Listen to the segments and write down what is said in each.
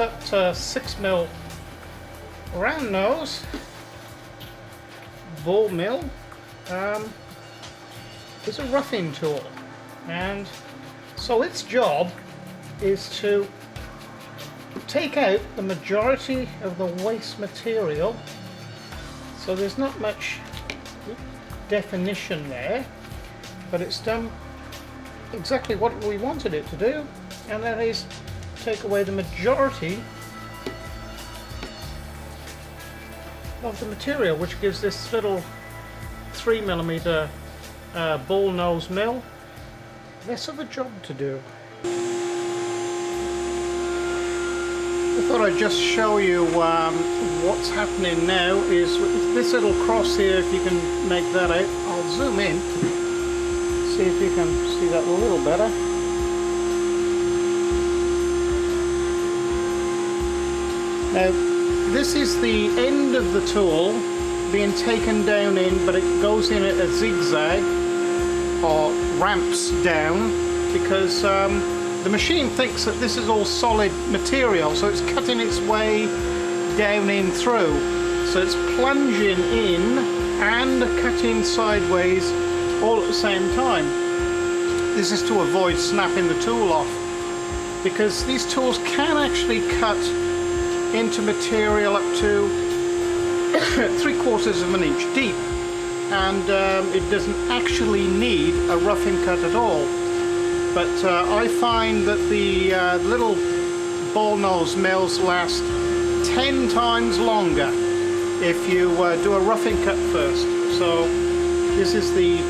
that 6mm round nose ball mill is a roughing tool, and so its job is to take out the majority of the waste material. So there's not much definition there, but it's done exactly what we wanted it to do, and that is take away the majority of the material, which gives this little 3mm ball nose mill less of a job to do. I thought I'd just show you what's happening now is with this little cross here. If you can make that out, I'll zoom in, see if you can see that a little better. Now this is the end of the tool being taken down in, but it goes in at a zigzag or ramps down because the machine thinks that this is all solid material, so it's cutting its way down in through. So it's plunging in and cutting sideways all at the same time. This is to avoid snapping the tool off, because these tools can actually cut into material up to 3/4 of an inch deep, and it doesn't actually need a roughing cut at all. But I find that the little ball nose mills last 10 times longer if you do a roughing cut first. So this is the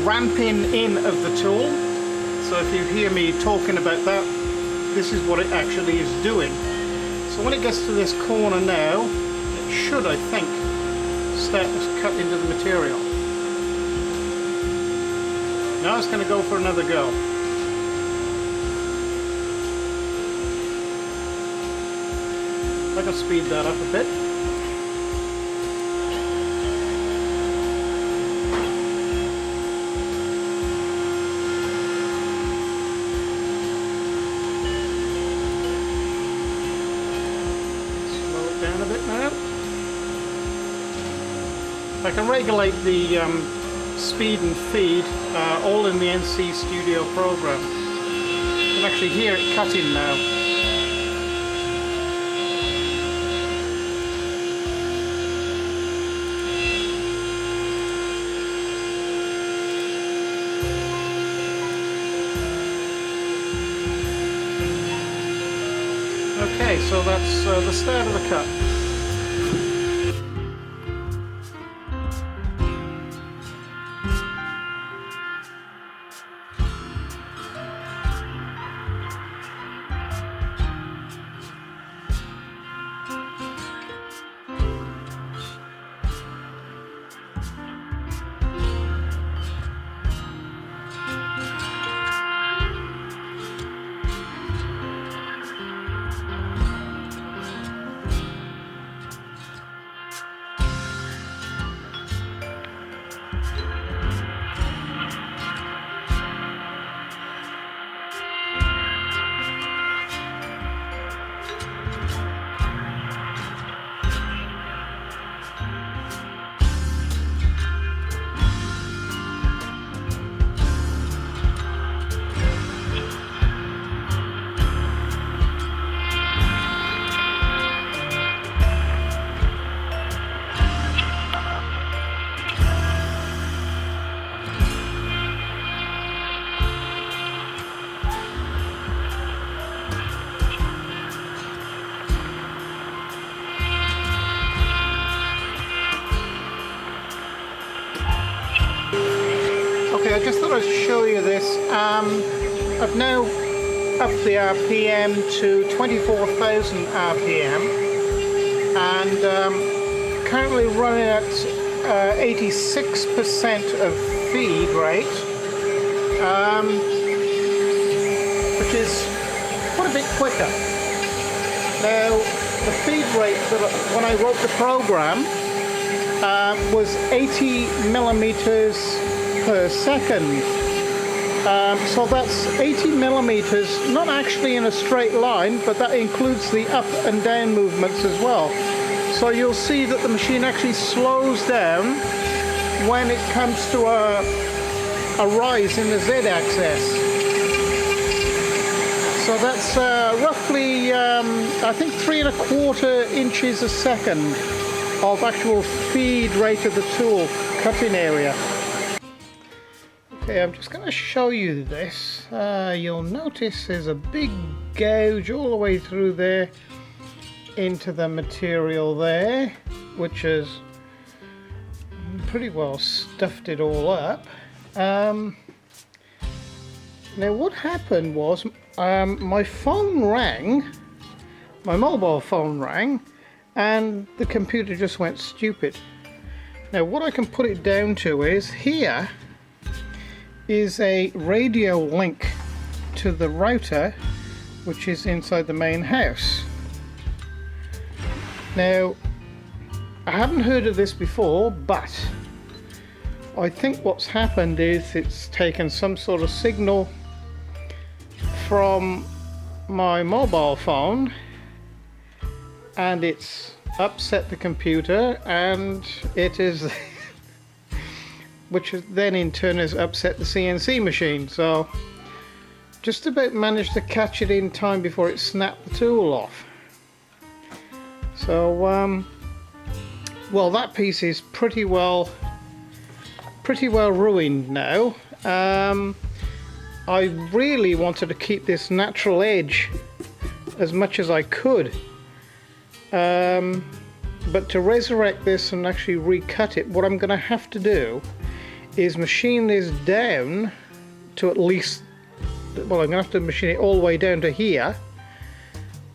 ramping in of the tool. So if you hear me talking about that, this is what it actually is doing. So when it gets to this corner now, it should, I think, start to cut into the material. Now it's going to go for another go. I can speed that up a bit. Slow it down a bit now. I can regulate the speed and feed all in the NC Studio program. You can actually hear it cutting now. Okay, so that's the start of the cut. Okay, I just thought I'd show you this. I've now upped the RPM to 24,000 RPM and currently running at 86% of feed rate, which is quite a bit quicker. Now, the feed rate that when I wrote the program was 80 millimeters per second, So that's 80 millimeters, not actually in a straight line, but that includes the up and down movements as well. So you'll see that the machine actually slows down when it comes to a rise in the Z-axis. So that's roughly, I think 3¼ inches a second of actual feed rate of the tool, cutting area. Okay, I'm just going to show you this. You'll notice there's a big gouge all the way through there into the material there, which has pretty well stuffed it all up. Now what happened was my phone rang, my mobile phone rang, and the computer just went stupid. Now what I can put it down to is here is a radio link to the router which is inside the main house. Now I haven't heard of this before, but I think what's happened is it's taken some sort of signal from my mobile phone and it's upset the computer, and it is which then in turn has upset the CNC machine. So just about managed to catch it in time before it snapped the tool off. So well, that piece is pretty well ruined now. I really wanted to keep this natural edge as much as I could, but to resurrect this and actually recut it, what I'm going to have to do is machine this down to at least, well, I'm going to have to machine it all the way down to here,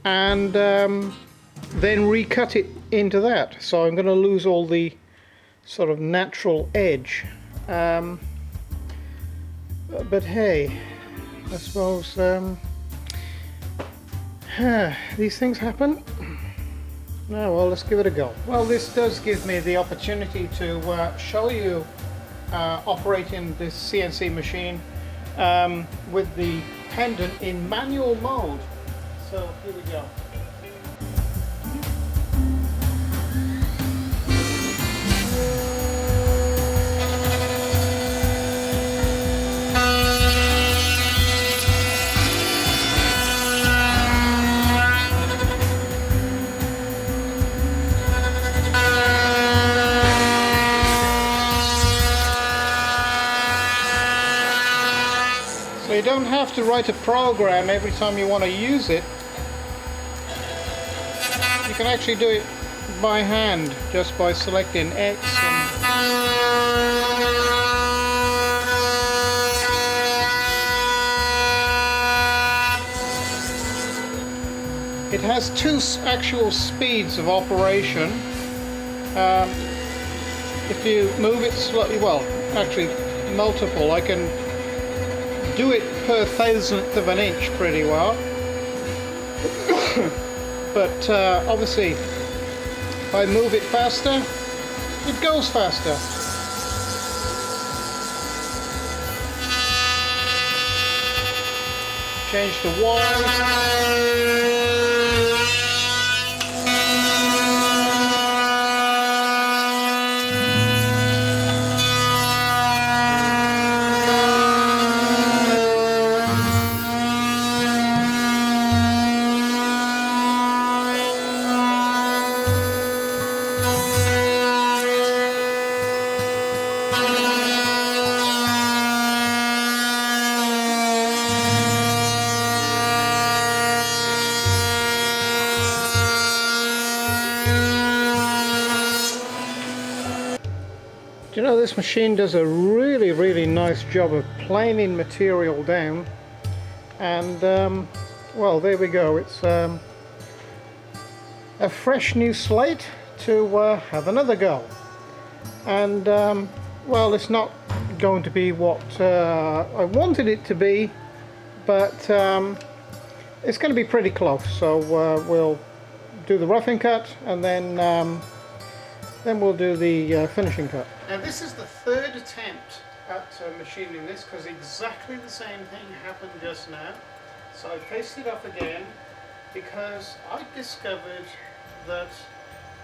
and then recut it into that. So I'm going to lose all the sort of natural edge. But hey, I suppose these things happen. No, well, let's give it a go. Well, this does give me the opportunity to show you operating this CNC machine with the pendant in manual mode. So here we go. You don't have to write a program every time you want to use it. You can actually do it by hand just by selecting X and it has two actual speeds of operation. If you move it slightly, well, actually multiple, I can do it per thousandth of an inch pretty well. But obviously if I move it faster, it goes faster. Change the wires. You know, this machine does a really nice job of planing material down, and well, there we go. It's a fresh new slate to have another go. And well, it's not going to be what I wanted it to be, but it's going to be pretty close. So we'll do the roughing cut, and then we'll do the finishing cut. Now this is the third attempt at machining this, because exactly the same thing happened just now. So I faced it off again because I discovered that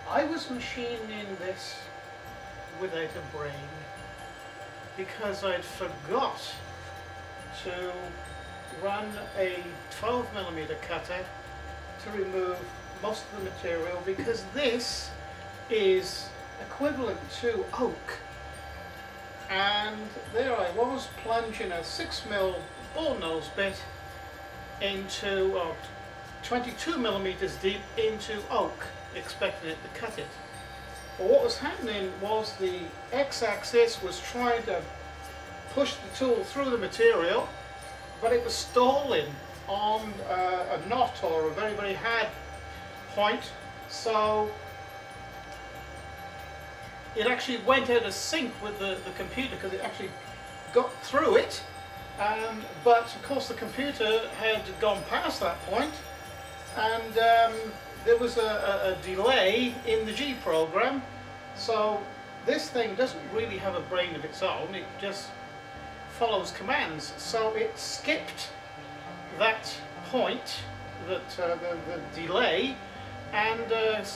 I was machining this without a brain, because I'd forgot to run a 12mm cutter to remove most of the material, because this is equivalent to oak. And there I was plunging a 6mm ball nose bit into 22mm deep into oak, expecting it to cut it. But what was happening was the x-axis was trying to push the tool through the material, but it was stalling on a knot or a very, very hard point. So it actually went out of sync with the computer, because it actually got through it. But of course the computer had gone past that point, and there was a delay in the G program. So this thing doesn't really have a brain of its own, it just follows commands. So it skipped that point, that the delay, and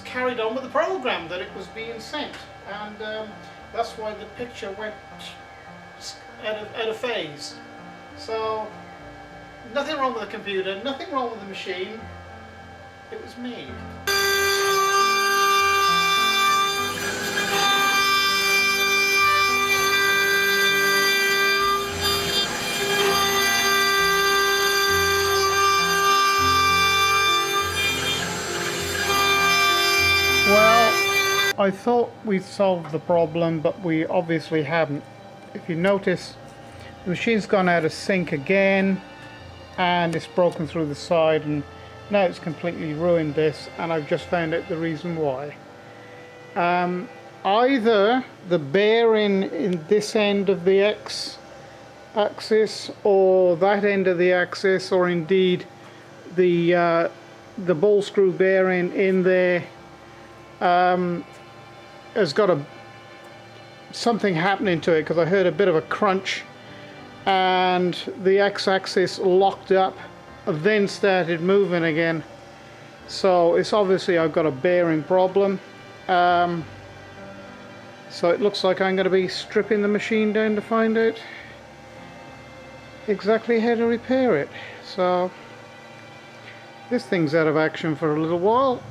carried on with the program that it was being sent. And that's why the picture went out of phase. So nothing wrong with the computer, nothing wrong with the machine, it was me. Well, I thought we'd solved the problem, but we obviously haven't. If you notice, the machine's gone out of sync again, and it's broken through the side, and now it's completely ruined this, and I've just found out the reason why. Either the bearing in this end of the x-axis, or that end of the axis, or indeed the ball screw bearing in there has got something happening to it, because I heard a bit of a crunch, and the x-axis locked up, then started moving again. So it's obviously I've got a bearing problem. So it looks like I'm going to be stripping the machine down to find out exactly how to repair it. So this thing's out of action for a little while.